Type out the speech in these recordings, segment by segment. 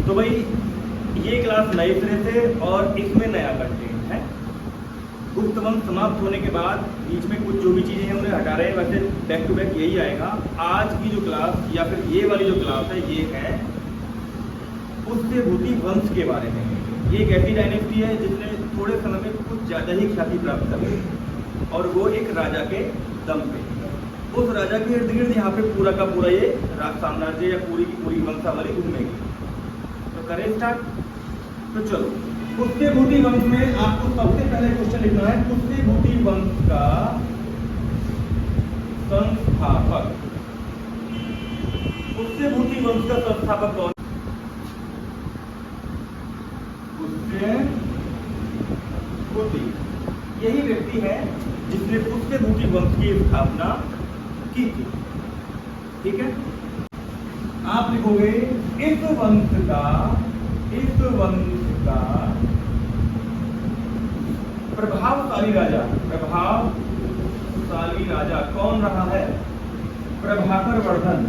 तो भाई ये क्लास नए सिरे से और इसमें नया कंटेंट है। गुप्त वंश समाप्त होने के बाद बीच में कुछ जो भी चीज़ें हैं उन्हें हटा रहे हैं, वैसे बैक टू बैक यही आएगा। आज की जो क्लास या फिर ये वाली जो क्लास है ये है पुष्यभूति वंश के बारे में। ये एक ऐसी डायनेस्टी है जिसने थोड़े समय में कुछ ज़्यादा ही ख्याति प्राप्त कर ली, और वो एक राजा के दम पे। उस राजा के इर्द गिर्द यहाँ पे पूरा का पूरा ये राज साम्राज्य या पूरी की पूरी वंशावली घूमेगी। तो करें स्टार्ट। तो चलो, पुष्यभूति वंश में आपको सबसे पहले क्वेश्चन लिखना है, पुष्यभूति वंश का संस्थापक। पुष्यभूति वंश का संस्थापक कौन? पुष्यभूति यही व्यक्ति है जिसने पुष्यभूति वंश की स्थापना की थी। ठीक है, आप लिखोगे इस वंश का प्रभावशाली राजा कौन रहा है? प्रभाकर वर्धन।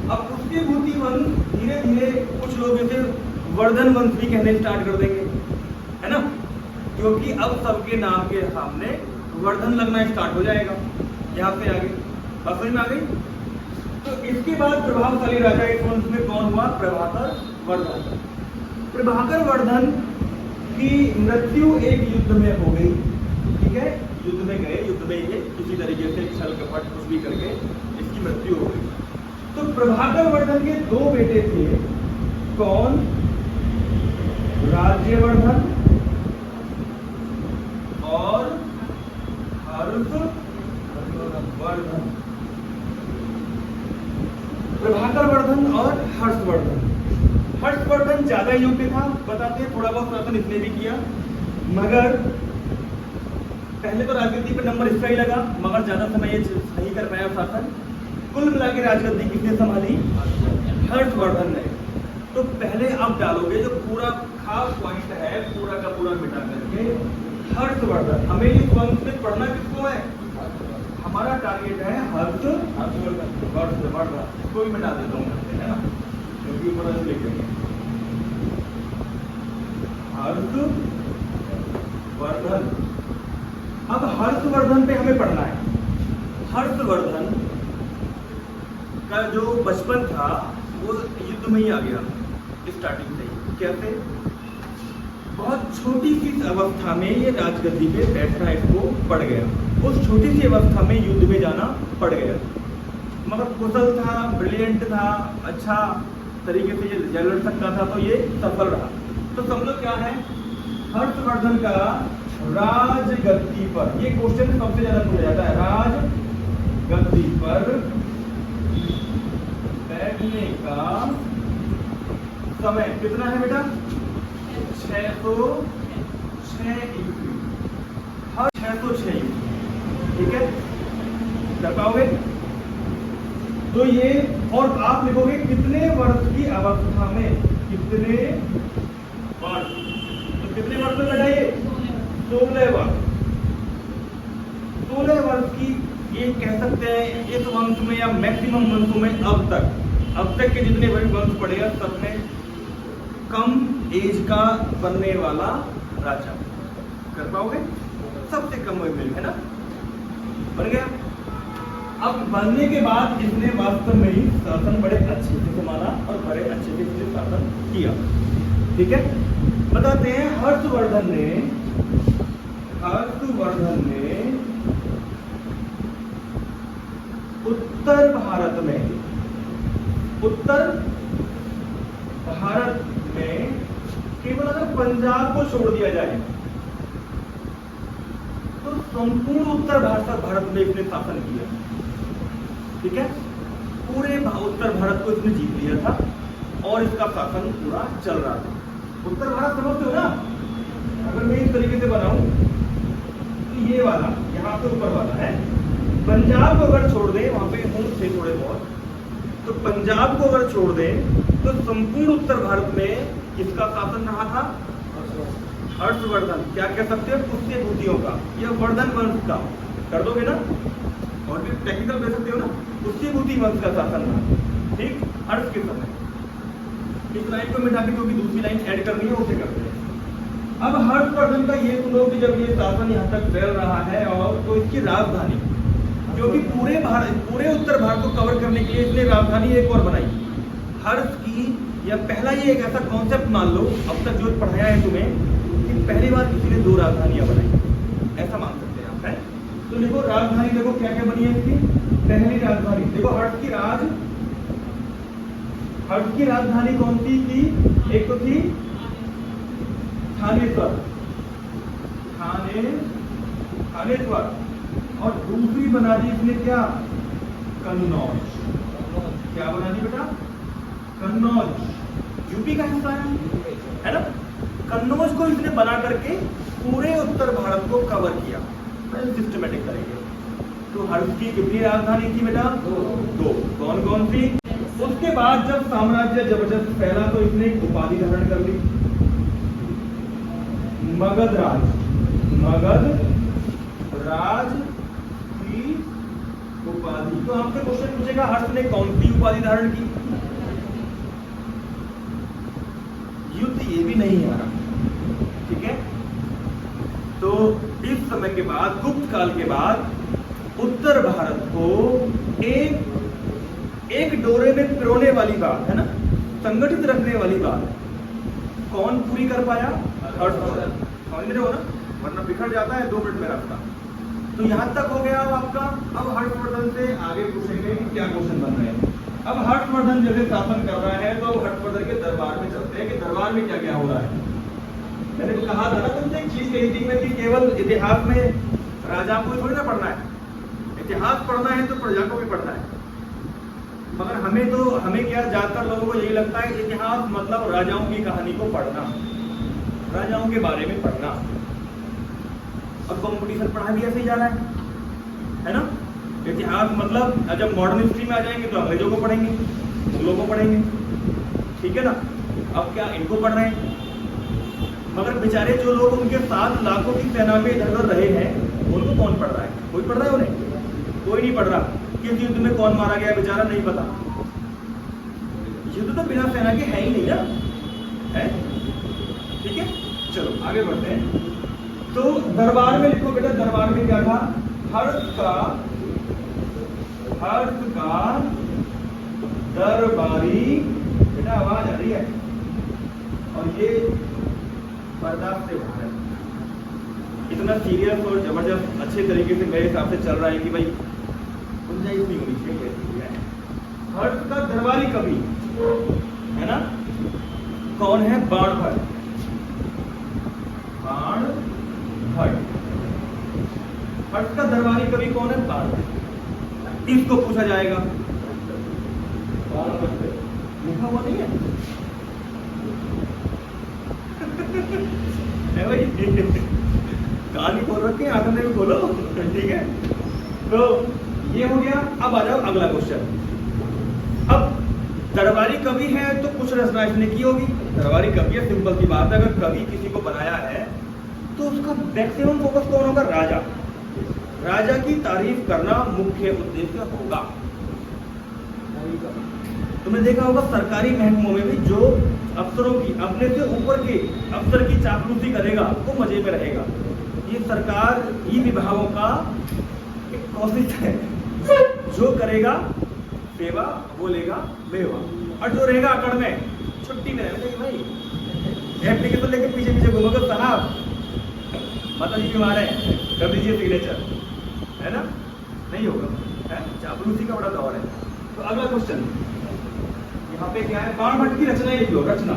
अब पुष्यभूति वंश धीरे धीरे कुछ लोग इसे वर्धन वंश भी कहने स्टार्ट कर देंगे, है ना, क्योंकि अब सबके नाम के सामने वर्धन लगना स्टार्ट हो जाएगा यहाँ से आगे। बात समझ में आ गई? तो इसके बाद प्रभावशाली राजा इस वंश में कौन हुआ? प्रभाकर वर्धन। प्रभाकर वर्धन की मृत्यु एक युद्ध में हो गई। ठीक है, युद्ध में गए, युद्ध में ये किसी तरीके से छल कपट कुछ भी करके इसकी मृत्यु हो गई। तो प्रभाकर वर्धन के दो बेटे थे, कौन? राज्यवर्धन और हर्षवर्धन। प्रभाकर वर्धन और हर्षवर्धन। हर्षवर्धन ज्यादा योग्य था, बताते हैं, थोड़ा बहुत शासन इसने भी किया, मगर पहले तो राजगद्दी पर नंबर इसका ही लगा, मगर ज्यादा समय ये नहीं कर पाया शासन। कुल मिला के राजगद्दी किसने संभाली? हर्षवर्धन ने। तो पहले आप डालोगे जो पूरा खास पॉइंट है पूरा का पूरा मिटा करके हर्षवर्धन। हमें इस वंश में पढ़ना किसको है? हमारा टारगेट है हर्षवर्धन। इसको भी मिटा देता हूँ, है ना, क्योंकि ऊपर लिखेंगे हर्षवर्धन। अब हर्षवर्धन पे हमें पढ़ना है। हर्षवर्धन का जो बचपन था वो युद्ध में ही आ गया स्टार्टिंग से ही। कैसे? बहुत छोटी सी अवस्था में ये राजगद्दी पे बैठना इसको पड़ गया। उस छोटी सी अवस्था में युद्ध में जाना पड़ गया, मगर कुशल था, ब्रिलियंट था, अच्छा तरीके से ये लड़ सकता था, तो ये सफल रहा। तो समझो क्या है, हर्षवर्धन का राजगद्दी पर, ये क्वेश्चन सबसे ज्यादा पूछा जाता है, राजगद्दी पर बैठने का समय कितना है बेटा? 606 ईस्वी। हर 606 ईस्वी। ठीक है, कर पाओगे? तो ये, और आप लिखोगे कितने वर्ष की अवस्था में, कितने वर्ष, तो कितने वर्ष में बैठाइए? 16 वर्ष। 16 वर्ष की, ये कह सकते हैं इस वंश में या मैक्सिमम वंशों में अब तक के जितने भी वंश पड़े हैं सब में कम एज का बनने वाला राजा। कर पाओगे? सबसे कम उम्र है ना, बन गया। अब बनने के बाद इसने वास्तव में ही शासन बड़े अच्छे से संभाला और बड़े अच्छे से इसने शासन किया। ठीक है, बताते हैं हर्षवर्धन ने उत्तर भारत में केवल अगर पंजाब को छोड़ दिया जाए तो संपूर्ण उत्तर भारत में इसने शासन किया। ठीक है, पूरे उत्तर भारत को इसने जीत लिया था और इसका शासन पूरा चल रहा था। उत्तर भारत समझते हो ना? अगर मैं इस तरीके से बनाऊं तो ये वाला यहाँ पे ऊपर वाला है, पंजाब को अगर छोड़ दें, वहां पे होंठ थे थोड़े बहुत, तो पंजाब को अगर छोड़ दें तो संपूर्ण उत्तर भारत में किसका शासन रहा था? हर्षवर्धन। क्या कह सकते हैं? पुष्यभूतियों का या वर्धन वंश का। कर दोगे ना? और भी टेक्निकल कह सकते हो ना, पुष्यभूति वंश का शासन था, ठीक, हर्ष के समय। इस लाइन को मिटा के क्योंकि दूसरी लाइन ऐड करनी है उसे करते हैं। अब हर्षवर्धन का ये सुनो कि जब ये शासन यहाँ तक फैल रहा है और तो इसकी राजधानी, क्योंकि पूरे उत्तर भारत को कवर करने के लिए इसने राजधानी एक और बनाई हर्ष की। या पहला ये एक ऐसा कॉन्सेप्ट मान लो, अब तक जो पढ़ाया है तुम्हें, कि पहली बार किसी ने 2 राजधानियां बनाई, ऐसा मान सकते हैं आप, है। तो देखो राजधानी, देखो क्या क्या बनी है इसकी। पहली राजधानी देखो हर्ष की राजधानी कौन सी थी? एक तो थी थानेश्वर, और दूसरी बना दी इसने क्या? कन्नौज। क्या बना दी बेटा? कन्नौज, यूपी का हिस्सा है ना। कन्नौज को इसने बना करके पूरे उत्तर भारत को कवर किया, सिस्टमेटिक करेंगे। तो हर्ष की कितनी राजधानी थी बेटा? 2। कौन कौन सी? उसके बाद जब साम्राज्य जबरदस्त फैला तो इसने एक उपाधि धारण कर ली, मगध राज की उपाधि। तो आपसे क्वेश्चन पूछेगा हर्ष ने कौन सी उपाधि धारण की? युद्ध ये भी नहीं आ रहा, ठीक है। तो इस समय के बाद, गुप्त काल के बाद, उत्तर भारत को एक डोरे में पिरोने वाली बात है ना, संगठित रखने वाली बात कौन पूरी कर पाया? हर्षवर्धन। समझ रहे हो ना, वरना बिखर जाता है 2 मिनट में रास्ता। तो यहां तक हो गया अब आपका। अब हर्षवर्धन से आगे पूछेंगे कि क्या क्वेश्चन बन रहे हैं। अब हर्षवर्धन जैसे शासन कर रहा है तो हर्षवर्धन के दरबार में चलते हैं कि दरबार में क्या क्या हो रहा है। मैंने तो कहा था ना तुमसे, एक चीज कही थी मैं कि केवल इतिहास में राजा को थोड़ी ना पढ़ना है, इतिहास पढ़ना है तो प्रजा को भी पढ़ना है। मगर हमें क्या, ज्यादातर लोगों को यही लगता है इतिहास मतलब राजाओं की कहानी को पढ़ना, राजाओं के बारे में पढ़ना। अब कंपटीशन पढ़ा भी ऐसे ही जा रहा है ना। इतिहास मतलब जब मॉडर्न हिस्ट्री में आ जाएंगे तो अंग्रेजों को पढ़ेंगे, मुगलों को पढ़ेंगे, ठीक है ना। अब क्या इनको पढ़ रहे हैं, मगर बेचारे जो लोग उनके 7 लाखों की सेना में इधर उधर रहे हैं उनको कौन पढ़ रहा है? कोई पढ़ रहा है उन्हें? कोई नहीं पढ़ रहा। किस युद्ध में कौन मारा गया बेचारा नहीं पता। युद्ध तो बिना सेना के है ही नहीं ना, है, ठीक है। चलो आगे बढ़ते हैं। तो दरबार में लिखो बेटा, दरबार में क्या था? हर्ष का दरबारी, बेटा आवाज आ रही है और ये बर्दाश्त से बाहर है। इतना सीरियस और जबरदस्त अच्छे तरीके से मेरे हिसाब से चल रहा है कि भाई गुंजाइश नहीं होनी चाहिए। हर्ष का दरबारी कवि है ना, कौन है? बाणभट्ट। हर्ष का दरबारी कवि कौन है? बाणभट्ट। इसको पूछा जाएगा, बाणभट्ट लिखा हुआ नहीं है भाई, कहानी खोल रखी है, आंखें भी खोलो, ठीक है। तो ये हो गया। अब आ जाओ अगला क्वेश्चन। अब दरबारी कवि है तो कुछ रचना इसने की होगी। दरबारी कवि है, सिंपल सी बात है। अगर कवि किसी को बनाया है तो उसका मैक्सिमम फोकस कौन होगा? राजा। राजा की तारीफ करना मुख्य उद्देश्य होगा। तुमने देखा होगा सरकारी महकमों में भी जो अफसरों की, अपने से ऊपर के अफसर की चापलूसी करेगा वो मजे में रहेगा। ये सरकार ही विभागों का एक कोशिश है। जो करेगा सेवा वो लेगा मेवा, और जो रहेगा अकड़ में छुट्टी में रहेगा। भाई एप्लीकेशन लेके पीछे पीछे घूमोगे, साहब माता जी बीमार है, कर दीजिए सिग्नेचर, है ना, नहीं होगा, है। चापलूसी का बड़ा दौर है। तो अगला क्वेश्चन यहाँ पे क्या है? बाणभट्ट की रचना लिख लो। रचना,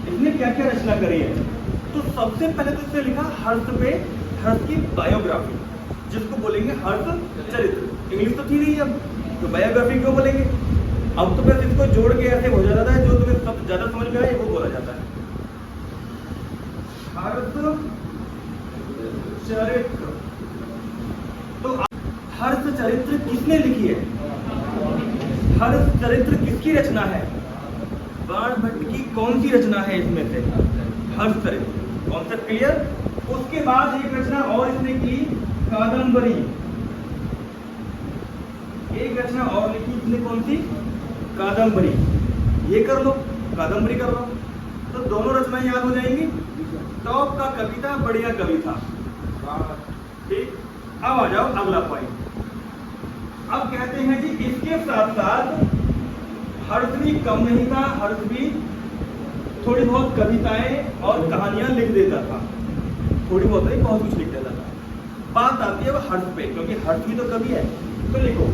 इसने क्या क्या रचना करी है? तो सबसे पहले तो इसने लिखा हर्ष पे, हर्ष की बायोग्राफी, जिसको बोलेंगे हर्ष चरित्र। इंग्लिश तो थी नहीं अब, तो बायोग्राफी क्यों बोलेंगे? अब तो बस इसको जोड़ के ऐसे हो जाता है, जो तुम्हें सब ज्यादा समझ में आए वो बोला जाता है हर्ष चरित्र। तो हर्ष चरित्र किसने लिखी है? हर्ष चरित्र किसकी रचना है? बाणभट्ट की कौन सी रचना है इसमें से? हर्ष चरित्र। Concept clear? उसके बाद एक रचना और इसने की, कादंबरी। रचना और लिखी इसने कौन सी? कादम्बरी। ये कर लो, कादम्बरी कर लो, तो दोनों रचनाएं याद हो जाएंगी। टॉप का कवि था, बढ़िया कवि था। ठीक, अब आ जाओ अगला पॉइंट। अब कहते हैं जी इसके साथ साथ हर्ष भी कम नहीं था, हर्ष भी थोड़ी बहुत कविताएं और कहानियां लिख देता था, थोड़ी बहुत नहीं, बहुत कुछ लिख देता था। बात आती है वो हर्ष पे, क्योंकि हर्ष भी तो कवि है। तो लिखो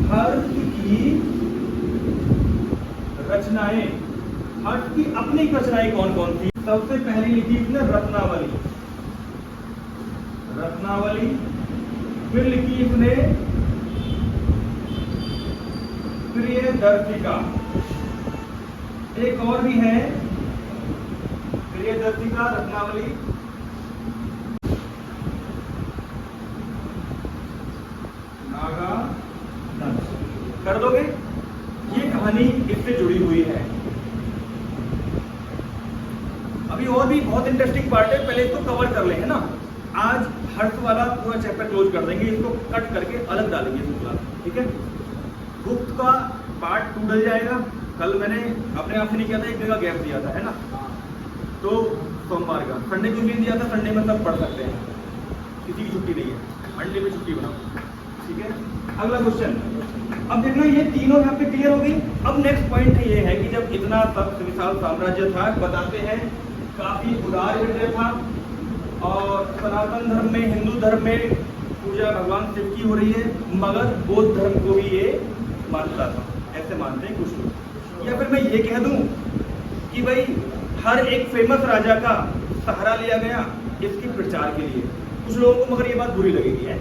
हर्ष की रचनाएं, हर्ष की अपनी रचनाएं कौन कौन थी? सबसे पहली लिखी इसने रत्नावली, रत्नावली। फिर लिखी इसने प्रियदर्शिका, एक और भी है प्रियदर्शिका, रत्नावली। नागा कर दोगे? ये कहानी इससे जुड़ी हुई है। अभी और भी बहुत इंटरेस्टिंग पार्ट है, पहले इसको कवर कर ले, है ना। आज हर्ष वाला पूरा चैप्टर क्लोज कर देंगे, इसको कट करके अलग डालेंगे इसको क्लास, ठीक है। गुप्त का पार्ट 2 डल जाएगा। कल मैंने अपने आप से नहीं किया था, एक जगह गैप दिया था, है ना। तो सोमवार का, संडे को भी दिया था, संडे में सब पढ़ सकते हैं, किसी की छुट्टी नहीं है, मंडे में छुट्टी बनाओ, ठीक है। अगला क्वेश्चन, अब देखना ये तीनों यहाँ पे क्लियर हो गई। अब नेक्स्ट पॉइंट ये है कि जब इतना सब विशाल साम्राज्य था, बताते हैं काफी उदार हृदय था, और सनातन धर्म में, हिंदू धर्म में पूजा भगवान शिव की हो रही है, मगर बौद्ध धर्म को भी ये मानता था, ऐसे मानते हैं कुछ लोग। या फिर मैं ये कह दूं कि भाई हर एक फेमस राजा का सहारा लिया गया इसके प्रचार के लिए। कुछ लोगों को मगर ये बात बुरी लगेगी है,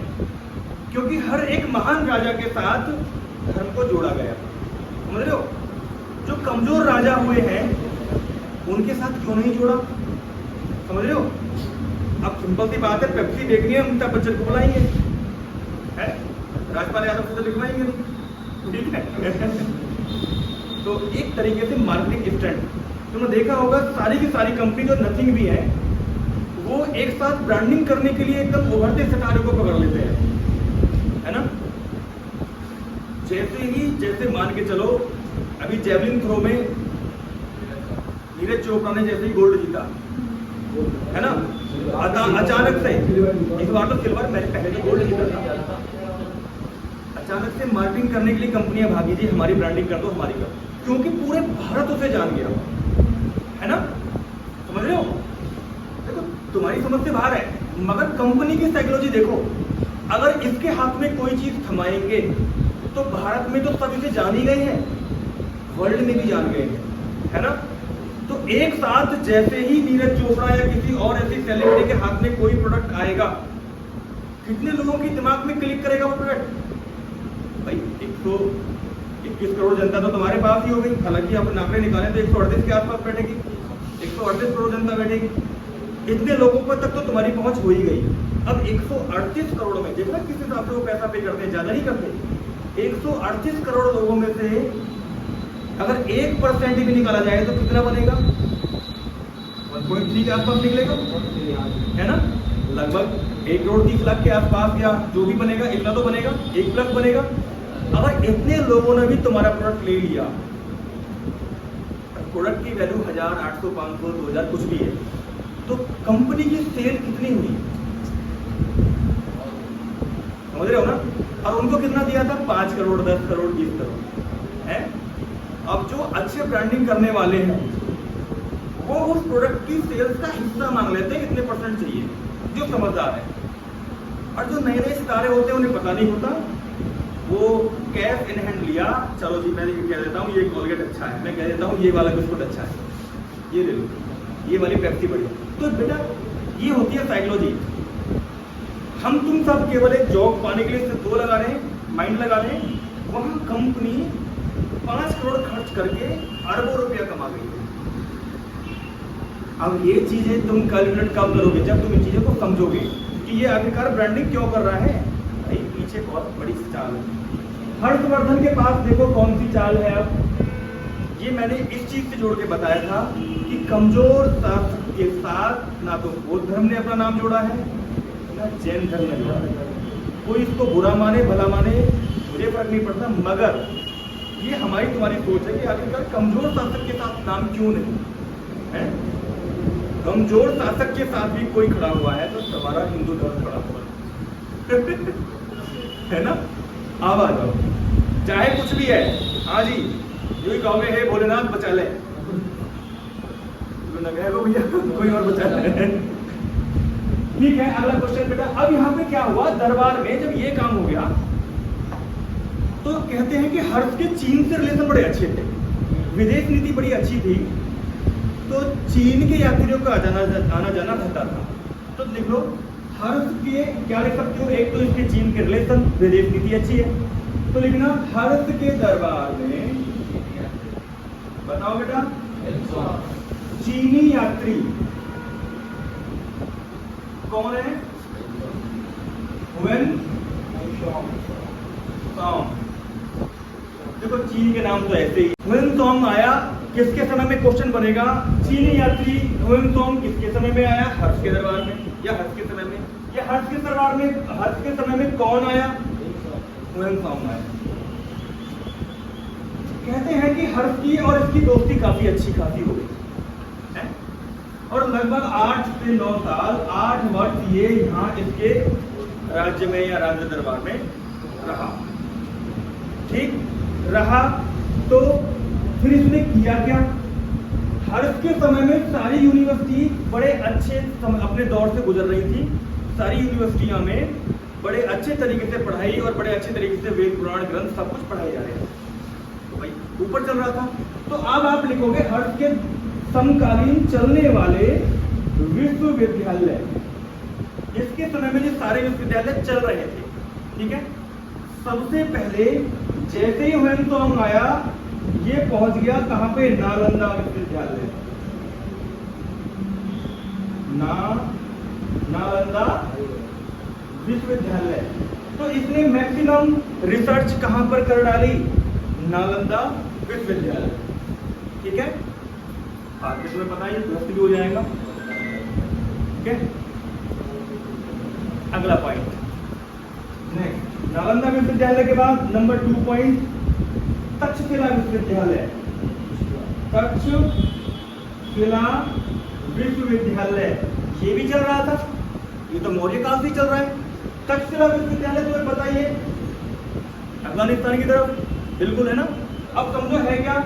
क्योंकि हर एक महान राजा के साथ धर्म को जोड़ा गया, समझ रहे हो। जो कमजोर राजा हुए हैं उनके साथ क्यों नहीं जोड़ा, समझ रहे हो। अब सिंपल सी बात है, पेप्सी देखनी है, अमिताभ बच्चन को बुलाएंगे, है, राजपाल यादव से तो लिखवाएंगे नहीं, ठीक है। तो एक तरीके से मार्केटिंग स्टंट तुमने देखा होगा, सारी की सारी कंपनी जो नथिंग भी है वो एक साथ ब्रांडिंग करने के लिए एकदम उभरते सितारे को पकड़ लेते हैं, है ना। जैसे मान के चलो अभी जेवलिन थ्रो में नीरज चोपड़ा ने जैसे ही गोल्ड जीता, है ना, अचानक से, इस बार तो सिल्वर, मैंने पहले तो गोल्ड जीता था, अचानक से मार्केटिंग करने के लिए कंपनियां भागी, जी हमारी ब्रांडिंग कर दो, हमारी कर दो, क्योंकि पूरे भारत उसे जान गया, है ना, समझ रहे हो। देखो तुम्हारी समझ से बाहर है, मगर कंपनी की साइकोलॉजी देखो, अगर इसके हाथ में कोई चीज थमाएंगे तो भारत में तो सब इसे जान ही गए हैं, वर्ल्ड में भी जान गए हैं, है ना। तो एक साथ जैसे ही नीरज चोपड़ा या किसी और ऐसी सेलिब्रिटी के हाथ में कोई प्रोडक्ट आएगा, कितने लोगों के दिमाग में क्लिक करेगा वो प्रोडक्ट। भाई 121 करोड़ जनता तो तुम्हारे पास ही हो गई, हालांकि आप आंकड़े निकालें तो 138 के आसपास बैठेगी, 138 करोड़ जनता बैठेगी, इतने लोगों पर तक तो तुम्हारी पहुंच हो ही गई। अब 138 करोड़ में देखना किस हिसाब से वो पैसा पे करते हैं, ज्यादा नहीं करते। 138 करोड़ लोगों में से अगर 1% भी निकाला जाए तो कितना बनेगा, 1.3 के आसपास निकलेगा, है ना, लगभग 1 करोड़ 30 लाख के आसपास, या जो भी बनेगा इतना तो बनेगा, 1 लाख बनेगा। अगर इतने लोगों ने भी तुम्हारा प्रोडक्ट ले लिया, प्रोडक्ट की वैल्यू 1000, 800, 500, 2000 कुछ भी है, तो कंपनी की सेल कितनी हुई, समझ रहे हो ना। और उनको कितना दिया था, 5 करोड़, 10 करोड़, 20 करोड़, है। अब जो अच्छे ब्रांडिंग करने वाले हैं वो उस प्रोडक्ट की सेल्स का हिस्सा मांग लेते हैं, कितने परसेंट चाहिए, जो समझदार है। और जो नए नए सितारे होते हैं उन्हें पता नहीं होता, वो कैश इन हैंड लिया, चलो जी मैं कह देता हूँ ये कोलगेट अच्छा है, मैं कह देता हूँ ये वाला बिस्कुट अच्छा है, ये ले लो, ये वाली पेप्सी बढ़िया। तो बेटा ये होती है साइकोलॉजी। हम तुम सब केवल एक जॉब पाने के लिए 2 लगा रहे हैं, माइंड लगा रहे हैं, वहां कंपनी 5 करोड़ खर्च करके अरबों रुपया कमा गई है। अब ये चीजें तुम कैलकुलेट कब करोगे, जब तुम इन चीजों को समझोगे कि ये आखिरकार ब्रांडिंग क्यों कर रहा है। भाई पीछे बहुत बड़ी चाल है। हर्षवर्धन के पास देखो कौन सी चाल है। अब ये मैंने इस चीज से जोड़ के बताया था कि कमजोर शासक के साथ ना तो बौद्ध धर्म ने अपना नाम जोड़ा है, ना जैन धर्म ने जोड़ा है। कोई इसको बुरा माने भला माने मुझे फर्क नहीं पड़ता, मगर ये हमारी तुम्हारी सोच है कि आखिरकार कमजोर शासक के साथ नाम क्यों नहीं है? कमजोर शासक के साथ भी कोई खड़ा हुआ है तो तुम्हारा हिंदू धर्म खड़ा हुआ है ना? आवाज आओ, चाहे कुछ भी है। हाँ जी, यू ही कहोगे हे भोलेनाथ बचा ले, भैया कोई और बचा ले। ठीक है, अगला क्वेश्चन बेटा। अब यहाँ पे क्या हुआ, दरबार में जब ये काम हो गया तो कहते हैं कि हर्ष के चीन से रिलेशन बड़े अच्छे थे, विदेश नीति बड़ी अच्छी थी, तो चीन के यात्रियों का आना जाना रहता था। तो लिख लो हर्ष के क्या लिख सकते हो, एक तो इसके चीन के रिलेशन, विदेश नीति अच्छी है, तो लिखना हर्ष के दरबार में, बताओ बेटा, चीनी यात्री कौन है? When song. देखो चीन के नाम तो ऐसे ही, हुएन सॉन्ग आया किसके समय में? क्वेश्चन बनेगा, चीनी यात्री हुएन सॉन्ग किसके समय में आया? हर्ष के दरबार में या हर्ष के समय में? या हर्ष के दरबार में, हर्ष के समय में कौन आया? हुएन सॉन्ग आया। कहते हैं कि हर्ष की और इसकी दोस्ती काफी अच्छी खासी हो गई है, और लगभग 8 से 9 साल, 8 वर्ष ये यहाँ इसके राज्य में या राज्य दरबार में रहा। ठीक रहा, तो फिर इसने किया क्या? हर्ष के समय में सारी यूनिवर्सिटी बड़े अच्छे अपने दौर से गुजर रही थी, सारी यूनिवर्सिटियों में बड़े अच्छे तरीके से पढ़ाई और बड़े अच्छे तरीके से वेद पुराण ग्रंथ सब कुछ पढ़ाए जा रहे थे, तो भाई ऊपर चल रहा था। तो अब आप लिखोगे हर्ष के समकालीन चलने वाले विश्वविद्यालय, जिसके समय में जो सारे विश्वविद्यालय चल रहे थे, ठीक है। सबसे पहले जैसे ही हुएन सॉन्ग आया, ये पहुंच गया कहां पे? नालंदा विश्वविद्यालय। नालंदा विश्वविद्यालय। तो इसने मैक्सिमम रिसर्च कहां पर कर डाली? नालंदा विश्वविद्यालय, ठीक है। आगे तुम्हें पता है दोस्त भी हो जाएगा, ठीक है। अगला पॉइंट नेक्स्ट, नालंदा विश्वविद्यालय के बाद नंबर 2 पॉइंट, तक्षशिला विश्वविद्यालय। तक्षशिला विश्वविद्यालय ये भी चल रहा था, ये तो मौर्य काल से चल रहा है। तक्षशिला विश्वविद्यालय तुम्हें बताइए अफगानिस्तान की तरफ, बिल्कुल है ना। अब समझो है क्या?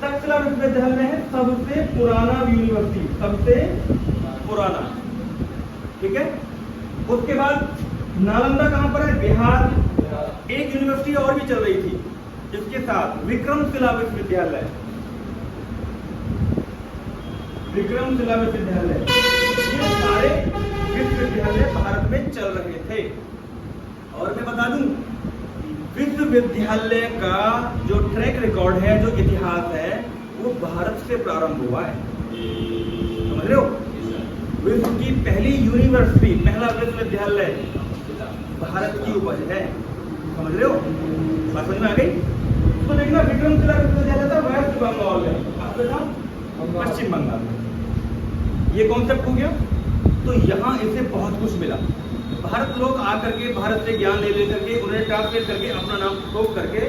तक्षशिला विश्वविद्यालय है सबसे पुराना यूनिवर्सिटी, सबसे पुराना, ठीक है। उसके बाद नालंदा कहां पर है? बिहार। एक यूनिवर्सिटी और भी चल रही थी जिसके साथ, विक्रमशिला विश्वविद्यालय। विक्रमशिला विश्वविद्यालय, ये सारे विश्वविद्यालय भारत में चल रहे थे। और मैं बता दूं, विश्वविद्यालय का जो ट्रैक रिकॉर्ड है, जो इतिहास है, वो भारत से प्रारंभ हुआ है, समझ रहे हो। विश्व की पहली यूनिवर्सिटी, पहला विश्वविद्यालय भारत की उपज है, समझ रहे हो। बात समझ में आ गई? तो देखना विक्रमशिला विश्वविद्यालय था वेस्ट बंगाल में, पश्चिम बंगाल में, ये कॉन्सेप्ट हो गया। तो यहाँ इसे बहुत कुछ मिला। भारत लोग आकर के भारत से ज्ञान ले करके, उन्हें ट्रांसलेट करके अपना नाम टोक करके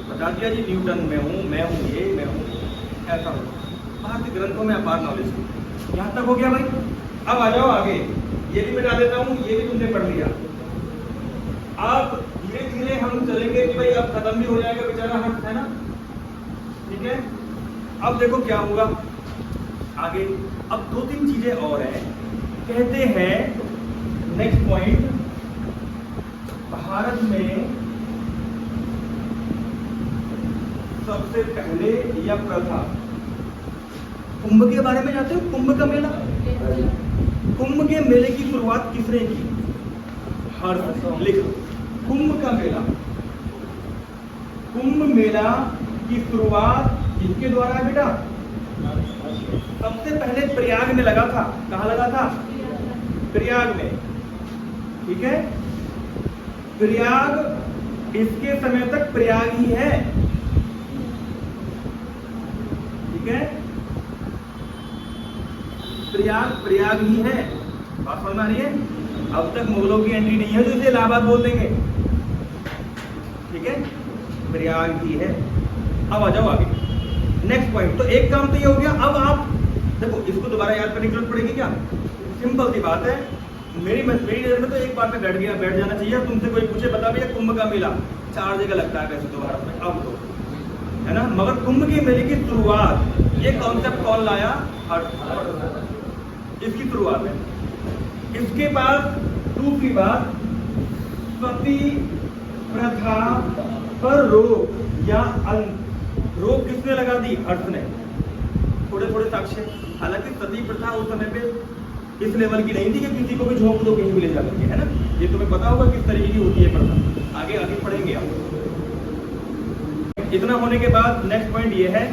बता दिया जी न्यूटन मैं हूँ, मैं हूँ ये, मैं हूँ ऐसा हो। भारतीय ग्रंथों में अपार नॉलेज थी। यहाँ तक हो गया भाई। अब आ जाओ आगे, ये भी मिटा देता हूँ, ये भी तुमने पढ़ लिया। अब धीरे धीरे हम चलेंगे कि भाई अब खत्म भी हो जाएगा बेचारा हर्ष, है ना, ठीक है। अब देखो क्या होगा आगे। अब 2-3 चीजें और हैं। कहते हैं नेक्स्ट पॉइंट, भारत में सबसे पहले या प्रथा, कुंभ के बारे में जानते हो? कुंभ का मेला, कुंभ के मेले की शुरुआत किसने की? हर्ष। लिखो कुंभ का मेला। कुंभ मेला की शुरुआत किसके द्वारा है बेटा? सबसे पहले प्रयाग में लगा था। कहाँ लगा था? प्रयाग में, ठीक है। प्रयाग, इसके समय तक प्रयाग ही है, ठीक है। प्रयाग ही है, बात समझ आ रही है। अब तक मुगलों की एंट्री नहीं है तो इसे इलाहाबाद बोल देंगे, ठीक है, प्रयाग भी है। अब आ जाओ आगे, नेक्स्ट पॉइंट। तो एक काम तो ये हो गया। अब आप देखो, इसको दोबारा याद करने की जरूरत पड़ेगी क्या? सिंपल सी बात है, मेरी नजर में तो एक बार में बैठ जाना चाहिए। तुमसे कोई पूछे बता भैया कुंभ का मेला 4 जगह लगता है वैसे तो भारत में, अब तो है ना, मगर कुंभ के मेले की शुरुआत, ये कॉन्सेप्ट कौन लाया? हर्ष, इसकी शुरुआत है। इसके पास दूसरी बात, सती प्रथा पर रोक या रोक किसने लगा दी? हर्ष ने। थोड़े थोड़े साक्ष्य, हालांकि सती प्रथा उस समय पे इस लेवल की नहीं थी कि किसी को भी झोंक दो कहीं भी ले जा करके, है ना। ये तुम्हें पता होगा किस तरीके की होती है प्रथा, आगे आगे पढ़ेंगे आप। इतना होने के बाद नेक्स्ट पॉइंट ये है,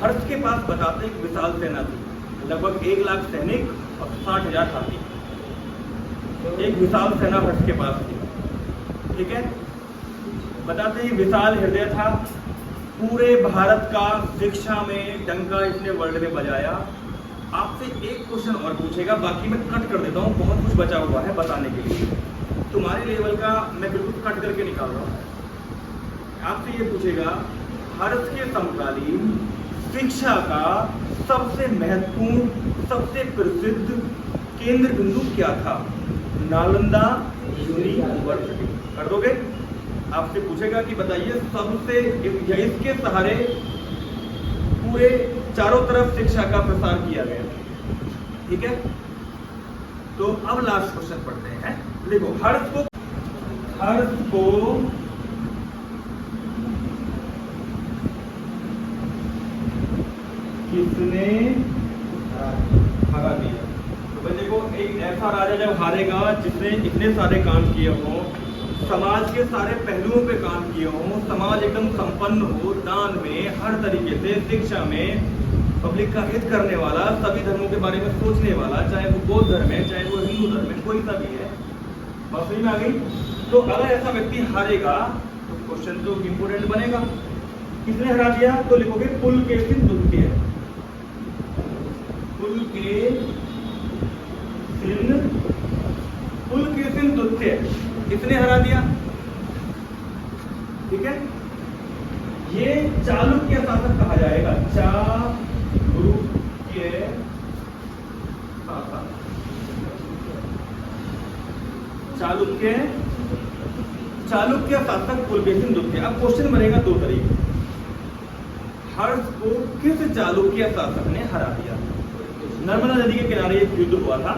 हर्ष के पास बताते एक विशाल सेना थी, लगभग 1 लाख सैनिक और 60,000 हाथी। एक विशाल सेना हर्ष के पास थी, ठीक है। बताते ही विशाल हृदय था, पूरे भारत का शिक्षा में डंका इसने वर्ल्ड में बजाया। आपसे एक क्वेश्चन और पूछेगा, बाकी मैं कट कर देता हूँ, बहुत कुछ बचा हुआ है बताने के लिए, तुम्हारे लेवल का मैं बिल्कुल कट करके निकाल रहा हूँ। आपसे ये पूछेगा, भारत के समकालीन शिक्षा का सबसे महत्वपूर्ण, सबसे प्रसिद्ध केंद्र बिंदु क्या था? नालंदा यूनिवर्सिटी। कर दोगे? आपसे पूछेगा कि बताइए सबसे, इसके सहारे पूरे चारों तरफ शिक्षा का प्रसार किया गया, ठीक है। तो अब लास्ट क्वेश्चन पढ़ते हैं। देखो, हर्ष को किसने हरा दिया? तो भाई देखो, एक ऐसा राजा जब हारेगा जिसने इतने सारे काम किए हों, समाज के सारे पहलुओं पे काम किए हों, समाज एकदम संपन्न हो, दान में, हर तरीके से, शिक्षा में, पब्लिक का हित करने वाला, सभी धर्मों के बारे में सोचने वाला, चाहे वो बौद्ध धर्म है, चाहे वो हिंदू धर्म है, कोई सा भी है, बात समझ में आ गई? तो अगर ऐसा व्यक्ति हारेगा तो क्वेश्चन तो इंपोर्टेंट बनेगा, किसने हरा दिया? तो लिखोगे पुलकेशिन द्वितीय। पुलकेशिन द्वितीय किसने हरा दिया? ठीक है, ये चालुक्य शासक कहा जाएगा, चालुक्य शासक, चालुक्य शासक पुलकेशिन द्वितीय। अब क्वेश्चन बनेगा 2 तरीके, हर्ष को किस चालुक्य शासक ने हरा दिया? नर्मदा नदी के किनारे एक युद्ध हुआ था,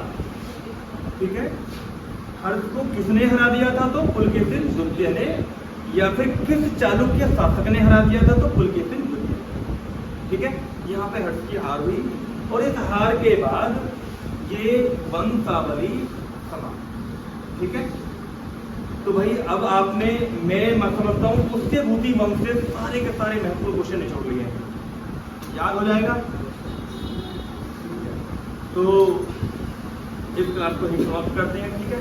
ठीक है, हर्ष को किसने हरा दिया था? तो पुलकेशिन द्वितीय ने। या फिर किस चालुक्य शासक ने हरा दिया था? तो पुलकेशिन द्वितीय, ठीक है। यहाँ पे हर्ष की हार हुई और इस हार के बाद ये वंशावली समाप्त, ठीक है। तो भाई अब आपने, मैं समझता हूँ, उससे भूति वंश से सारे के सारे महत्वपूर्ण क्वेश्चन निचोड़ लिए हैं, याद हो जाएगा। तो इस क्लास को ही समाप्त करते हैं, ठीक है।